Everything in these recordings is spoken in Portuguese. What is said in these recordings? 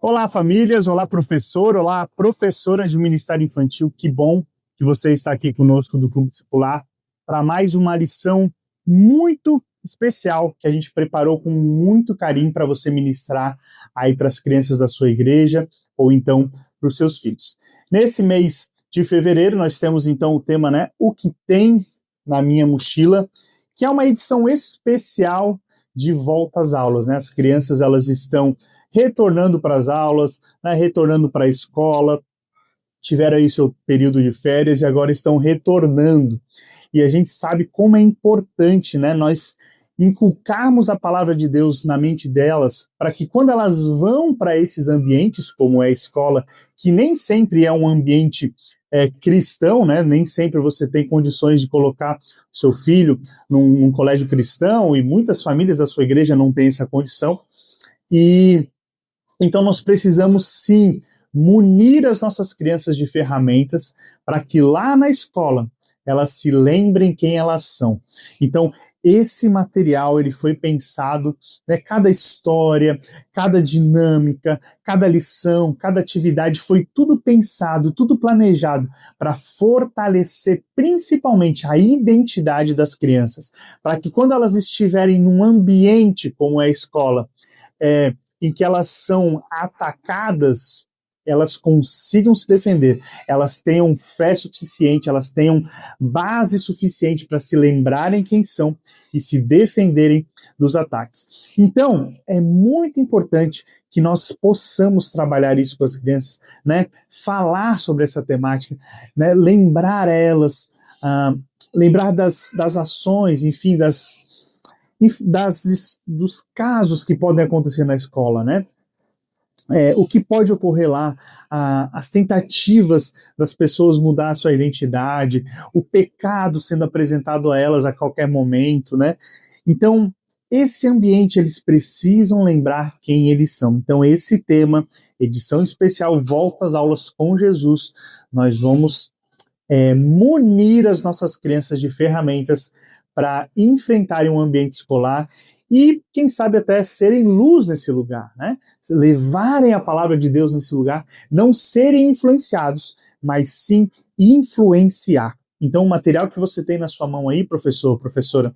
Olá, famílias, olá, professor, olá, professora de Ministério Infantil. Que bom que você está aqui conosco do Clube Discipular para mais uma lição muito especial que a gente preparou com muito carinho para você ministrar aí para as crianças da sua igreja ou então para os seus filhos. Nesse mês de fevereiro, nós temos então o tema, né, O que tem na minha mochila, que é uma edição especial de volta às aulas, né? As crianças, elas estão retornando para as aulas, né, retornando para a escola, tiveram aí seu período de férias e agora estão retornando. E a gente sabe como é importante, né, nós inculcarmos a palavra de Deus na mente delas, para que quando elas vão para esses ambientes, como é a escola, que nem sempre é um ambiente cristão, né, nem sempre você tem condições de colocar seu filho num colégio cristão, e muitas famílias da sua igreja não têm essa condição, e então nós precisamos sim munir as nossas crianças de ferramentas para que lá na escola elas se lembrem quem elas são. Então esse material ele foi pensado, né, cada história, cada dinâmica, cada lição, cada atividade foi tudo pensado, tudo planejado para fortalecer principalmente a identidade das crianças, para que quando elas estiverem num ambiente como é a escola, em que elas são atacadas, elas consigam se defender, elas tenham fé suficiente, elas tenham base suficiente para se lembrarem quem são e se defenderem dos ataques. Então, é muito importante que nós possamos trabalhar isso com as crianças, né? Falar sobre essa temática, né? Lembrar elas, lembrar das ações, enfim, dos casos que podem acontecer na escola, né? O que pode ocorrer lá, as tentativas das pessoas mudar a sua identidade, o pecado sendo apresentado a elas a qualquer momento, né? Então, esse ambiente, eles precisam lembrar quem eles são. Então, esse tema, edição especial, Volta às Aulas com Jesus, nós vamos munir as nossas crianças de ferramentas para enfrentarem um ambiente escolar e, quem sabe, até serem luz nesse lugar, né? Levarem a palavra de Deus nesse lugar, não serem influenciados, mas sim influenciar. Então, o material que você tem na sua mão aí, professor, professora,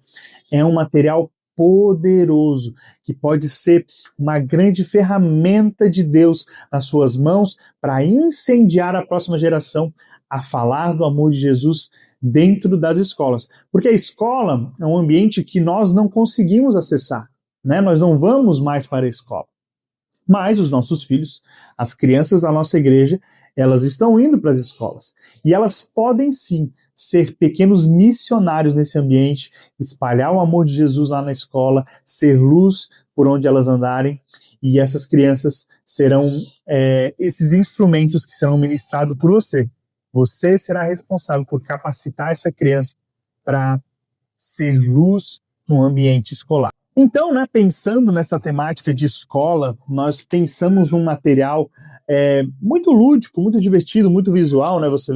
é um material poderoso, que pode ser uma grande ferramenta de Deus nas suas mãos para incendiar a próxima geração a falar do amor de Jesus dentro das escolas. Porque a escola é um ambiente que nós não conseguimos acessar, né? Nós não vamos mais para a escola. Mas os nossos filhos, as crianças da nossa igreja, elas estão indo para as escolas. E elas podem sim ser pequenos missionários nesse ambiente, espalhar o amor de Jesus lá na escola, ser luz por onde elas andarem. E essas crianças serão esses instrumentos que serão ministrados por você. Você será responsável por capacitar essa criança para ser luz no ambiente escolar. Então, né, pensando nessa temática de escola, nós pensamos num material muito lúdico, muito divertido, muito visual, né? Você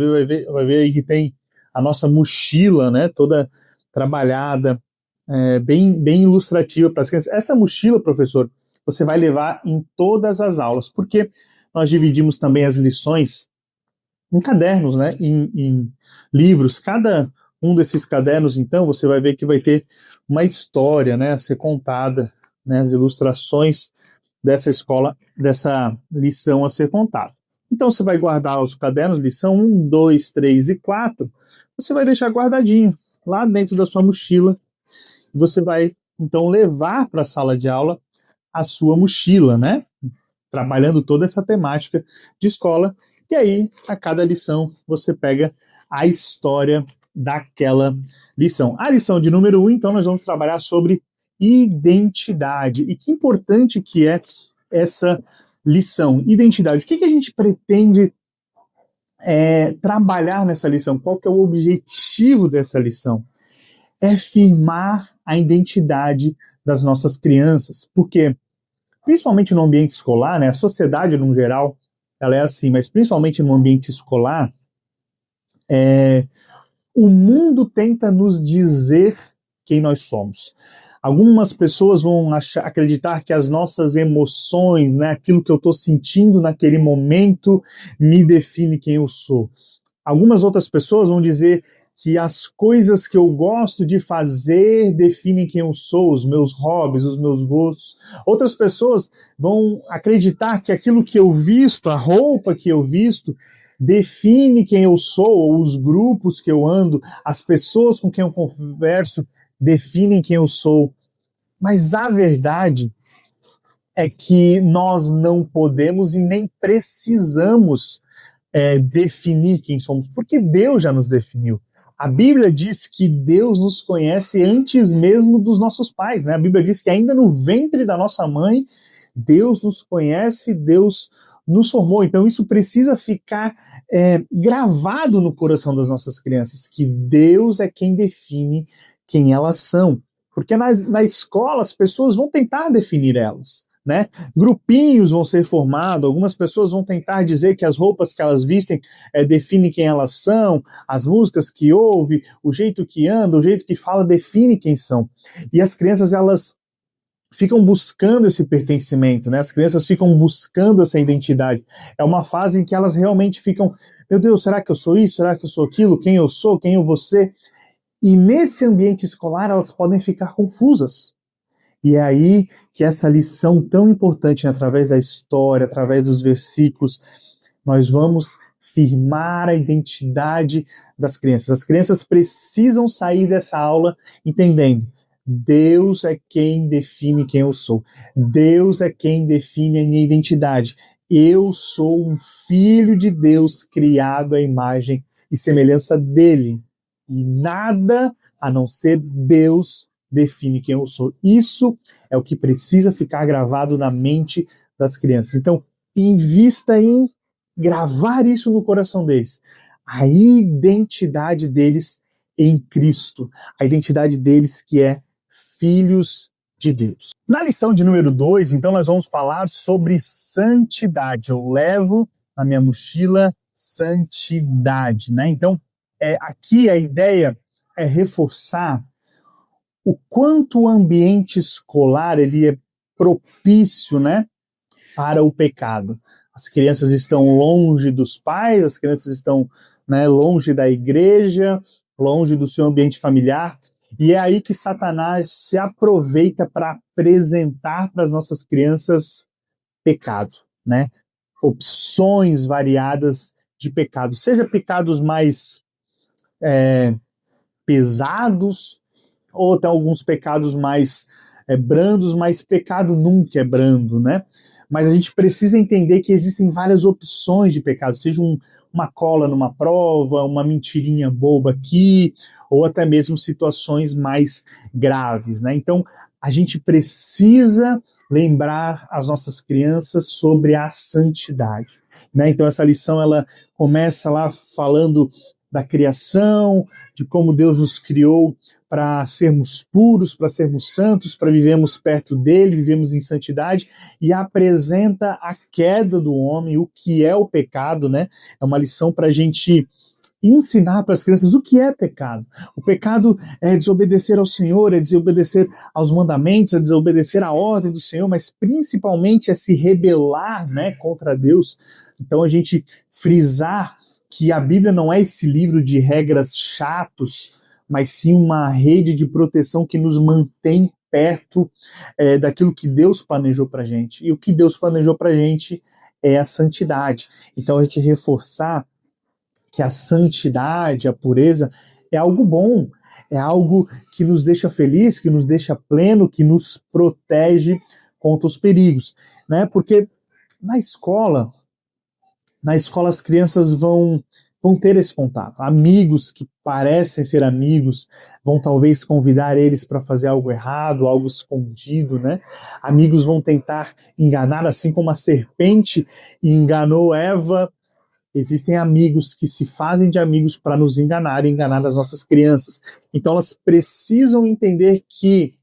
vai ver aí que tem a nossa mochila, né, toda trabalhada, bem ilustrativa para as crianças. Essa mochila, professor, você vai levar em todas as aulas, porque nós dividimos também as lições em cadernos, né, em livros. Cada um desses cadernos, então, você vai ver que vai ter uma história, né, a ser contada, né, as ilustrações dessa escola, dessa lição a ser contada. Então, você vai guardar os cadernos, lição 1, 2, 3 e 4, você vai deixar guardadinho lá dentro da sua mochila, e você vai, então, levar para a sala de aula a sua mochila, né, trabalhando toda essa temática de escola. E aí, a cada lição, você pega a história daquela lição. A lição de número 1, então, nós vamos trabalhar sobre identidade. E que importante que é essa lição, identidade. O que a gente pretende trabalhar nessa lição? Qual que é o objetivo dessa lição? É firmar a identidade das nossas crianças. Porque, principalmente no ambiente escolar, né, a sociedade, no geral, ela é assim, mas principalmente no ambiente escolar, o mundo tenta nos dizer quem nós somos. Algumas pessoas vão acreditar que as nossas emoções, né, aquilo que eu estou sentindo naquele momento, me define quem eu sou. Algumas outras pessoas vão dizer que as coisas que eu gosto de fazer definem quem eu sou, os meus hobbies, os meus gostos. Outras pessoas vão acreditar que aquilo que eu visto, a roupa que eu visto, define quem eu sou, ou os grupos que eu ando, as pessoas com quem eu converso, definem quem eu sou. Mas a verdade é que nós não podemos e nem precisamos definir quem somos, porque Deus já nos definiu. A Bíblia diz que Deus nos conhece antes mesmo dos nossos pais, né? A Bíblia diz que ainda no ventre da nossa mãe, Deus nos conhece, Deus nos formou. Então isso precisa ficar gravado no coração das nossas crianças, que Deus é quem define quem elas são. Porque na escola as pessoas vão tentar definir elas, né? Grupinhos vão ser formados, algumas pessoas vão tentar dizer que as roupas que elas vestem definem quem elas são, as músicas que ouvem, o jeito que anda, o jeito que fala define quem são. E as crianças, elas ficam buscando esse pertencimento, né? As crianças ficam buscando essa identidade. É uma fase em que elas realmente ficam, meu Deus, será que eu sou isso? Será que eu sou aquilo? Quem eu sou? Quem eu vou ser? E nesse ambiente escolar elas podem ficar confusas. E é aí que essa lição tão importante, né, através da história, através dos versículos, nós vamos firmar a identidade das crianças. As crianças precisam sair dessa aula entendendo: Deus é quem define quem eu sou. Deus é quem define a minha identidade. Eu sou um filho de Deus criado à imagem e semelhança dele. E nada a não ser Deus define quem eu sou. Isso é o que precisa ficar gravado na mente das crianças. Então, invista em gravar isso no coração deles. A identidade deles em Cristo. A identidade deles que é filhos de Deus. Na lição de número 2, então, nós vamos falar sobre santidade. Eu levo na minha mochila santidade, né? Então, aqui a ideia é reforçar o quanto o ambiente escolar ele é propício, né, para o pecado. As crianças estão longe dos pais, as crianças estão, né, longe da igreja, longe do seu ambiente familiar, e é aí que Satanás se aproveita para apresentar para as nossas crianças pecado, né? Opções variadas de pecado, seja pecados mais pesados, ou até alguns pecados mais brandos, mas pecado nunca é brando, né? Mas a gente precisa entender que existem várias opções de pecado, seja uma cola numa prova, uma mentirinha boba aqui, ou até mesmo situações mais graves, né? Então, a gente precisa lembrar as nossas crianças sobre a santidade, né? Então, essa lição, ela começa lá falando da criação, de como Deus nos criou para sermos puros, para sermos santos, para vivermos perto dele, vivemos em santidade, e apresenta a queda do homem, o que é o pecado, né? É uma lição para a gente ensinar para as crianças o que é pecado. O pecado é desobedecer ao Senhor, é desobedecer aos mandamentos, é desobedecer à ordem do Senhor, mas principalmente é se rebelar, né, contra Deus. Então a gente frisar que a Bíblia não é esse livro de regras chatos, mas sim uma rede de proteção que nos mantém perto daquilo que Deus planejou para a gente. E o que Deus planejou para a gente é a santidade. Então a gente reforçar que a santidade, a pureza, é algo bom, é algo que nos deixa feliz, que nos deixa pleno, que nos protege contra os perigos, né? Porque na escola as crianças vão ter esse contato. Amigos que parecem ser amigos vão talvez convidar eles para fazer algo errado, algo escondido, né? Amigos vão tentar enganar, assim como a serpente enganou Eva. Existem amigos que se fazem de amigos para nos enganar e enganar as nossas crianças. Então elas precisam entender que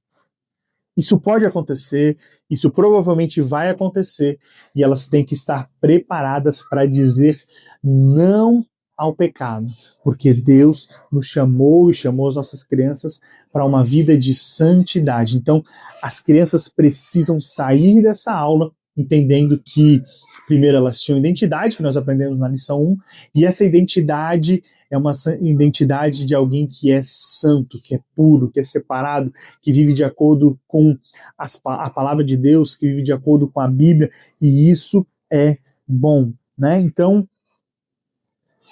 isso pode acontecer, isso provavelmente vai acontecer, e elas têm que estar preparadas para dizer não ao pecado, porque Deus nos chamou e chamou as nossas crianças para uma vida de santidade. Então, as crianças precisam sair dessa aula entendendo que, primeiro, elas tinham identidade, que nós aprendemos na lição 1, e essa identidade é uma identidade de alguém que é santo, que é puro, que é separado, que vive de acordo com a palavra de Deus, que vive de acordo com a Bíblia, e isso é bom, né? Então,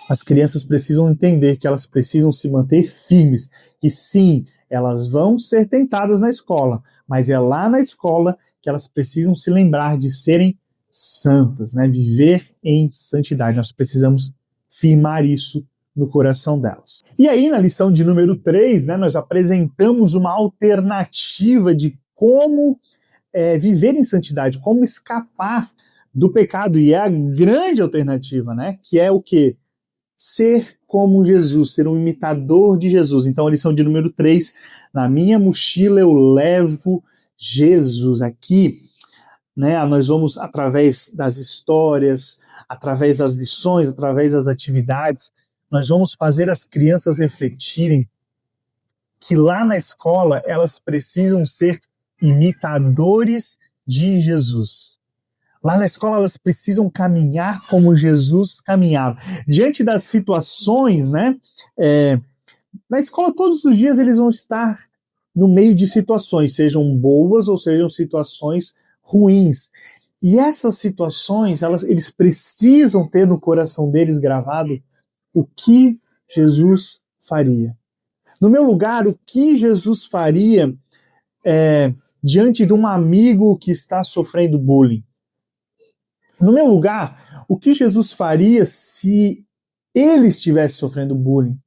as crianças precisam entender que elas precisam se manter firmes, que sim, elas vão ser tentadas na escola, mas é lá na escola que elas precisam se lembrar de serem santas, né? Viver em santidade. Nós precisamos firmar isso no coração delas. E aí, na lição de número 3, né, nós apresentamos uma alternativa de como viver em santidade, como escapar do pecado, e é a grande alternativa, né? Que é o quê? Ser como Jesus, ser um imitador de Jesus. Então, a lição de número 3, na minha mochila eu levo Jesus. Aqui, né, nós vamos, através das histórias, através das lições, através das atividades, nós vamos fazer as crianças refletirem que lá na escola elas precisam ser imitadores de Jesus. Lá na escola elas precisam caminhar como Jesus caminhava. Diante das situações, né? Na escola todos os dias eles vão estar no meio de situações, sejam boas ou sejam situações ruins. E essas situações, eles precisam ter no coração deles gravado o que Jesus faria. No meu lugar, o que Jesus faria diante de um amigo que está sofrendo bullying? No meu lugar, o que Jesus faria se ele estivesse sofrendo bullying?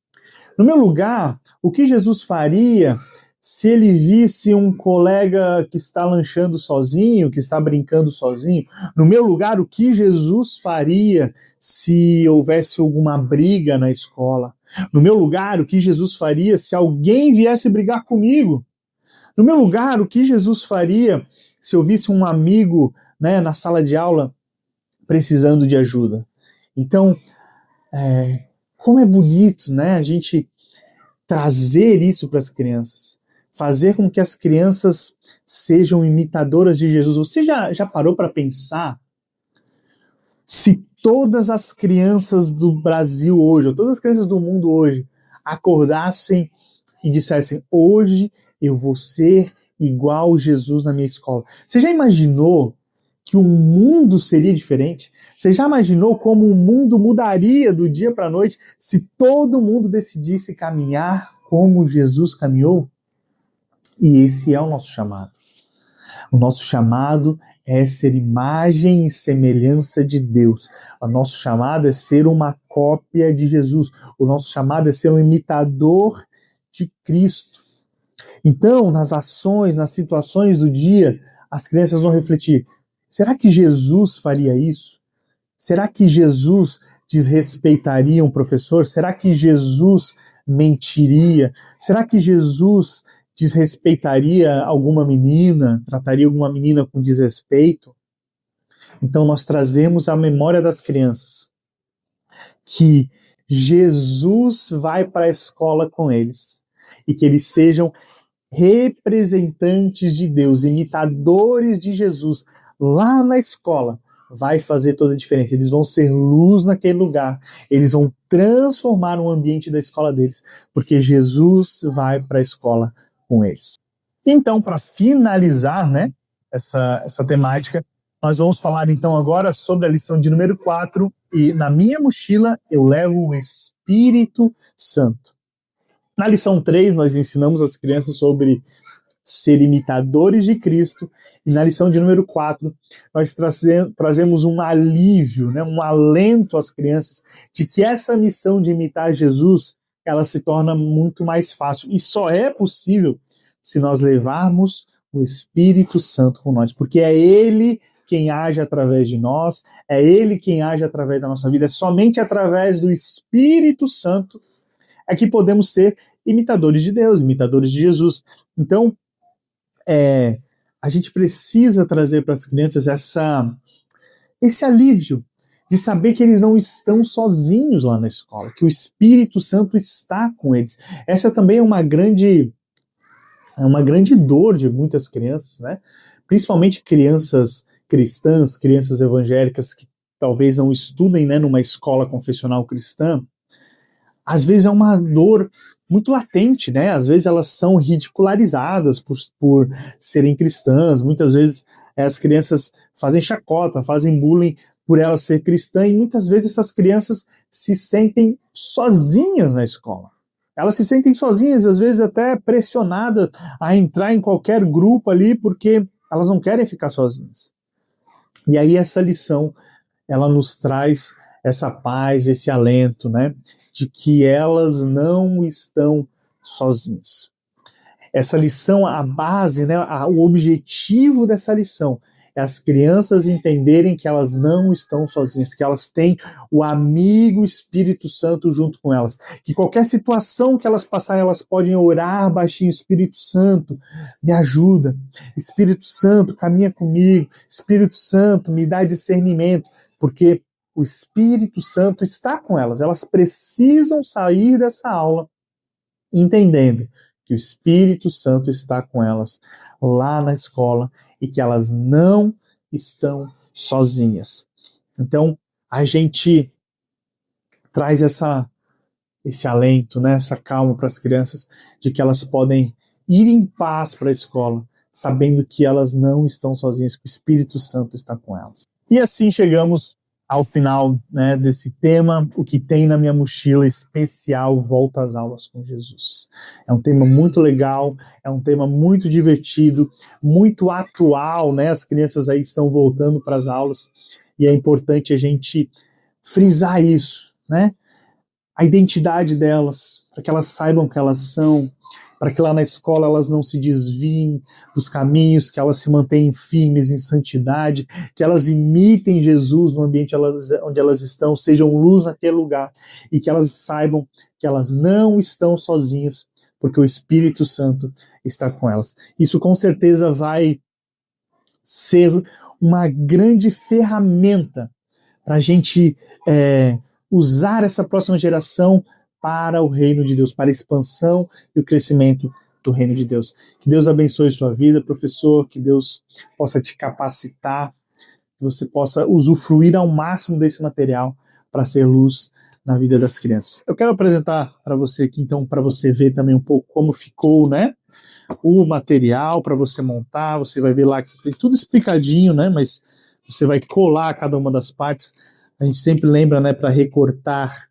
No meu lugar, o que Jesus faria se ele visse um colega que está lanchando sozinho, que está brincando sozinho? No meu lugar, o que Jesus faria se houvesse alguma briga na escola? No meu lugar, o que Jesus faria se alguém viesse brigar comigo? No meu lugar, o que Jesus faria se eu visse um amigo, né, na sala de aula precisando de ajuda? Então, como é bonito, né, a gente trazer isso para as crianças, fazer com que as crianças sejam imitadoras de Jesus. Você já parou para pensar se todas as crianças do Brasil hoje, ou todas as crianças do mundo hoje, acordassem e dissessem: hoje eu vou ser igual Jesus na minha escola? Você já imaginou que o mundo seria diferente? Você já imaginou como o mundo mudaria do dia para a noite se todo mundo decidisse caminhar como Jesus caminhou? E esse é o nosso chamado. O nosso chamado é ser imagem e semelhança de Deus. O nosso chamado é ser uma cópia de Jesus. O nosso chamado é ser um imitador de Cristo. Então, nas ações, nas situações do dia, as crianças vão refletir: será que Jesus faria isso? Será que Jesus desrespeitaria um professor? Será que Jesus mentiria? Será que Jesus desrespeitaria alguma menina? Trataria alguma menina com desrespeito? Então nós trazemos à memória das crianças que Jesus vai para a escola com eles e que eles sejam representantes de Deus, imitadores de Jesus lá na escola. Vai fazer toda a diferença. Eles vão ser luz naquele lugar. Eles vão transformar o ambiente da escola deles, porque Jesus vai para a escola com eles. Então, para finalizar, né, essa temática, nós vamos falar então agora sobre a lição de número 4, e na minha mochila eu levo o Espírito Santo. Na lição 3, nós ensinamos as crianças sobre ser imitadores de Cristo, e na lição de número 4, nós trazemos um alívio, né, um alento às crianças de que essa missão de imitar Jesus, ela se torna muito mais fácil, e só é possível se nós levarmos o Espírito Santo com nós, porque é Ele quem age através de nós, é Ele quem age através da nossa vida, é somente através do Espírito Santo é que podemos ser imitadores de Deus, imitadores de Jesus. Então, a gente precisa trazer para as crianças esse alívio de saber que eles não estão sozinhos lá na escola, que o Espírito Santo está com eles. Essa também é uma grande dor de muitas crianças, né? Principalmente crianças cristãs, crianças evangélicas que talvez não estudem, né, numa escola confessional cristã. Às vezes é uma dor muito latente, né? Às vezes elas são ridicularizadas por serem cristãs. Muitas vezes as crianças fazem chacota, fazem bullying por ela ser cristã, e muitas vezes essas crianças se sentem sozinhas na escola. Elas se sentem sozinhas, às vezes até pressionadas a entrar em qualquer grupo ali, porque elas não querem ficar sozinhas. E aí essa lição, ela nos traz essa paz, esse alento, né, de que elas não estão sozinhas. Essa lição, a base, né, o objetivo dessa lição é as crianças entenderem que elas não estão sozinhas, que elas têm o amigo Espírito Santo junto com elas, que qualquer situação que elas passarem, elas podem orar baixinho: Espírito Santo, me ajuda, Espírito Santo, caminha comigo, Espírito Santo, me dá discernimento, porque o Espírito Santo está com elas. Elas precisam sair dessa aula entendendo que o Espírito Santo está com elas lá na escola e que elas não estão sozinhas. Então, a gente traz esse alento, né, essa calma para as crianças, de que elas podem ir em paz para a escola, sabendo que elas não estão sozinhas, que o Espírito Santo está com elas. E assim chegamos ao final, né, desse tema, o que tem na minha mochila especial, Volta às Aulas com Jesus. É um tema muito legal, é um tema muito divertido, muito atual, né? As crianças aí estão voltando para as aulas e é importante a gente frisar isso, né? A identidade delas, para que elas saibam que elas são, para que lá na escola elas não se desviem dos caminhos, que elas se mantenham firmes em santidade, que elas imitem Jesus no ambiente onde elas estão, sejam luz naquele lugar, e que elas saibam que elas não estão sozinhas, porque o Espírito Santo está com elas. Isso com certeza vai ser uma grande ferramenta para a gente usar essa próxima geração para o reino de Deus, para a expansão e o crescimento do reino de Deus. Que Deus abençoe sua vida, professor, que Deus possa te capacitar, que você possa usufruir ao máximo desse material para ser luz na vida das crianças. Eu quero apresentar para você aqui, então, para você ver também um pouco como ficou, né, o material para você montar. Você vai ver lá que tem tudo explicadinho, né, mas você vai colar cada uma das partes. A gente sempre lembra, né, para recortar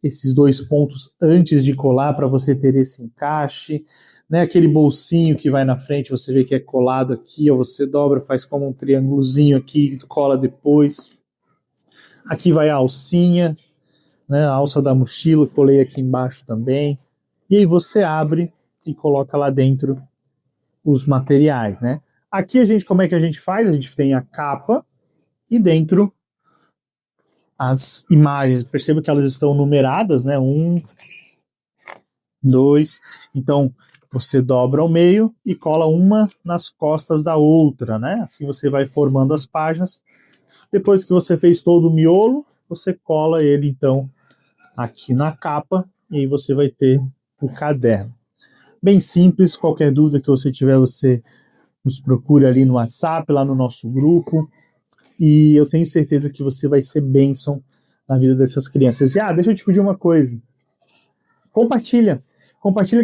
esses 2 pontos antes de colar, para você ter esse encaixe, né? Aquele bolsinho que vai na frente, você vê que é colado aqui, ó, você dobra, faz como um triângulozinho aqui, cola depois. Aqui vai a alcinha, né? A alça da mochila, colei aqui embaixo também. E aí você abre e coloca lá dentro os materiais, né? Aqui como é que a gente faz? A gente tem a capa e dentro as imagens. Perceba que elas estão numeradas, né? 1, 2. Então, você dobra ao meio e cola uma nas costas da outra, né? Assim você vai formando as páginas. Depois que você fez todo o miolo, você cola ele, então, aqui na capa e aí você vai ter o caderno. Bem simples. Qualquer dúvida que você tiver, você nos procure ali no WhatsApp, lá no nosso grupo. E eu tenho certeza que você vai ser bênção na vida dessas crianças. E deixa eu te pedir uma coisa. Compartilha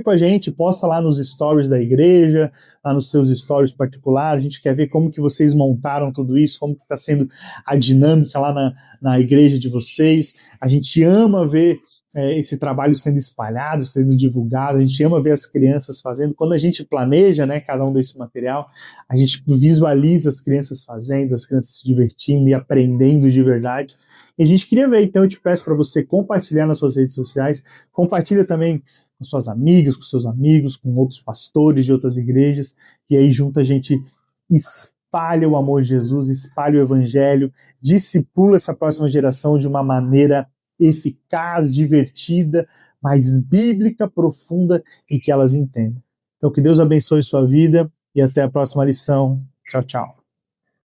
com a gente, posta lá nos stories da igreja, lá nos seus stories particulares. A gente quer ver como que vocês montaram tudo isso, como que está sendo a dinâmica lá na igreja de vocês. A gente ama ver esse trabalho sendo espalhado, sendo divulgado. A gente ama ver as crianças fazendo. Quando a gente planeja, né, cada um desse material, a gente visualiza as crianças fazendo, as crianças se divertindo e aprendendo de verdade. E a gente queria ver, então eu te peço para você compartilhar nas suas redes sociais, compartilha também com suas amigas, com seus amigos, com outros pastores de outras igrejas, e aí junto a gente espalha o amor de Jesus, espalha o evangelho, discipula essa próxima geração de uma maneira eficaz, divertida, mas bíblica, profunda e que elas entendam. Então que Deus abençoe sua vida e até a próxima lição. Tchau, tchau.